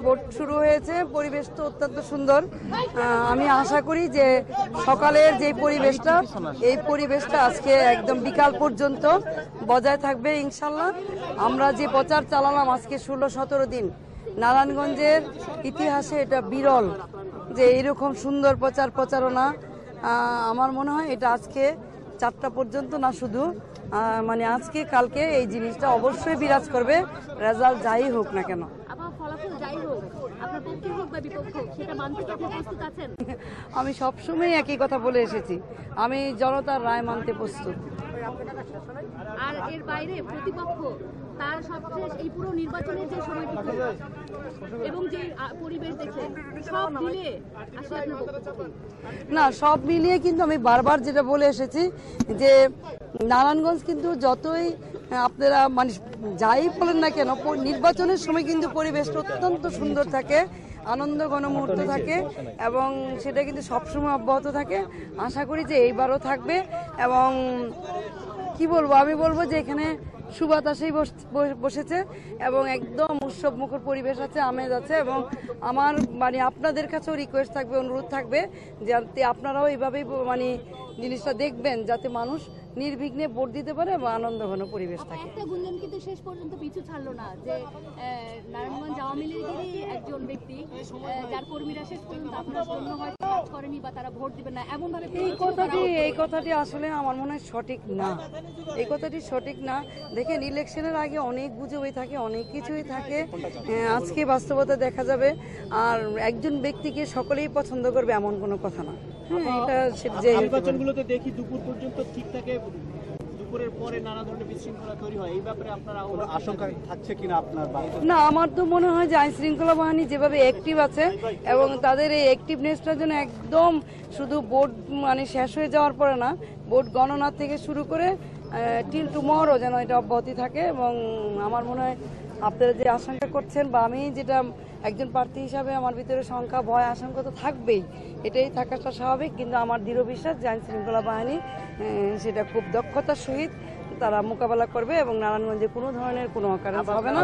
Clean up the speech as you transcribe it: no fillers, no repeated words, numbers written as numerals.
Vote শুরু হয়েছে, পরিবেশ তো অত্যন্ত সুন্দর। আমি আশা করি যে সকালের যে পরিবেশটা, এই পরিবেশটা আজকে একদম বিকাল পর্যন্ত বজায় থাকবে ইনশাল্লাহ। আমরা যে প্রচার চালালাম আজকে 16-17 দিন, নারায়ণগঞ্জের ইতিহাসে এটা বিরল যে এরকম সুন্দর প্রচারণা। আমার মনে হয় এটা আজকে 4টা পর্যন্ত না, শুধু মানে আজকে কালকে এই জিনিসটা অবশ্যই বিরাজ করবে, রেজাল্ট যাই হোক না কেন। আমি সবসময় একই কথা বলে এসেছি, আমি জনতার রায় মানতে প্রস্তুত। আর এর বাইরে প্রতিপক্ষ তার সবশেষ এই পুরো নির্বাচনের যে সময়টুকু এবং যে পরিবেশ দেখে সব মিলিয়ে আসলে আপনার বক্তব্য না, সব মিলিয়ে কিন্তু আমি বারবার যেটা বলে এসেছি যে নারায়ণগঞ্জ কিন্তু যতই আপনারা মানে যাই বলেন না কেন, নির্বাচনের সময় কিন্তু পরিবেশটা অত্যন্ত সুন্দর থাকে, আনন্দ ঘন মুহূর্ত থাকে এবং সেটা কিন্তু সবসময় অব্যাহত থাকে। আশা করি যে এইবারও থাকবে এবং কি বলবো, আমি বলবো যে এখানে সুবাতাসেই বসেছে এবং একদম উৎসব মুখর পরিবেশ আছে, আমেজ আছে এবং আমার মানে আপনাদের কাছেও রিকোয়েস্ট থাকবে, অনুরোধ থাকবে যাতে আপনারাও এইভাবেই মানে জিনিসটা দেখবেন, যাতে মানুষ নির্বিঘ্নে ভোট দিতে পারে এবং আনন্দ ঘন পরিবেশ থাকে। একটা গুঞ্জন কিন্তু শেষ পর্যন্ত পিছু ছাড়লো না যে নারায়ণগঞ্জ আওয়ামী লীগেরই একজন ব্যক্তি যার কর্মীরা শেষ পর্যন্ত আপনার জন্য হয়তো কাজ করেনি বা তারা ভোট দিবে না, এমন ভাবে এই কথাটি আসলে আমার মনে হয় সঠিক না। এই কথাটি সঠিক না। দেখেন, ইলেকশনের আগে অনেক গুজবই থাকে, অনেক কিছুই থাকে, আজকে বাস্তবতা দেখা যাবে। আর একজন ব্যক্তিকে সকলেই পছন্দ করবে এমন কোনো কথা না। এটা নির্বাচনগুলোতে দেখি দুপুর পর্যন্ত ঠিক থাকে, দুপুরের পরে নানা ধরনের বিশৃঙ্খলা তৈরি হয়, এই ব্যাপারে আপনারা আশঙ্কা থাকছে কিনা আপনার? না, আমার তো মনে হয় যে আইন শৃঙ্খলা বাহিনী যেভাবে অ্যাক্টিভ আছে এবং তাদের এই অ্যাক্টিভনেসটার জন্য একদম শুধু ভোট মানে শেষ হয়ে যাওয়ার পরে না, ভোট গণনা থেকে শুরু করে টিল টুমরো যেন এটা অব্যাহতি থাকে। এবং আমার মনে হয় আপনারা যে আশঙ্কা করছেন বা আমি যেটা একজন প্রার্থী হিসাবে আমার ভিতরে শঙ্কা, ভয়, আশঙ্কা তো থাকবেই, এটাই থাকাটা স্বাভাবিক। কিন্তু আমার দৃঢ় বিশ্বাস যে আইন শৃঙ্খলা বাহিনী সেটা খুব দক্ষতার সহিত তারা মোকাবেলা করবে এবং নারায়ণগঞ্জে কোনো ধরনের কোনো অকারেন্স হবে না।